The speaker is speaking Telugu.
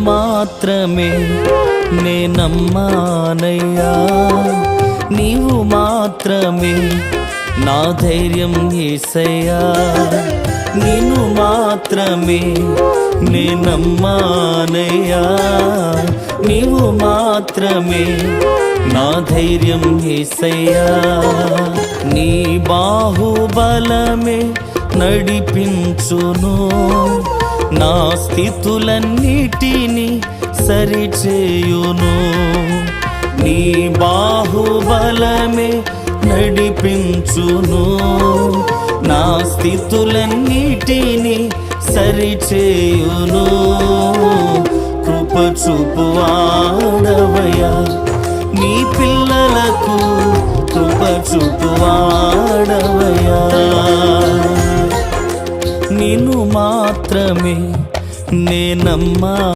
మాత్రమే నే నమ్మానయ్యా, నీవు మాత్రమే నా ధైర్యం యేసయ్యా, నిన్ను మాత్రమే నే నమ్మానయ్యా, నీవు మాత్రమే నా ధైర్యం యేసయ్యా. నీ బాహుబలమే నడిపించును, నా స్థితులన్నిటినీ సరిచేయును. నీ బాహుబలమే నడిపించును, నా స్థితులన్నిటినీ సరిచేయును. కృప చూపువాడవయ్యా, నీ పిల్లలకు కృప చూపువాడవయ్యా, నిన్ను మాత్రమే నే నమ్మా.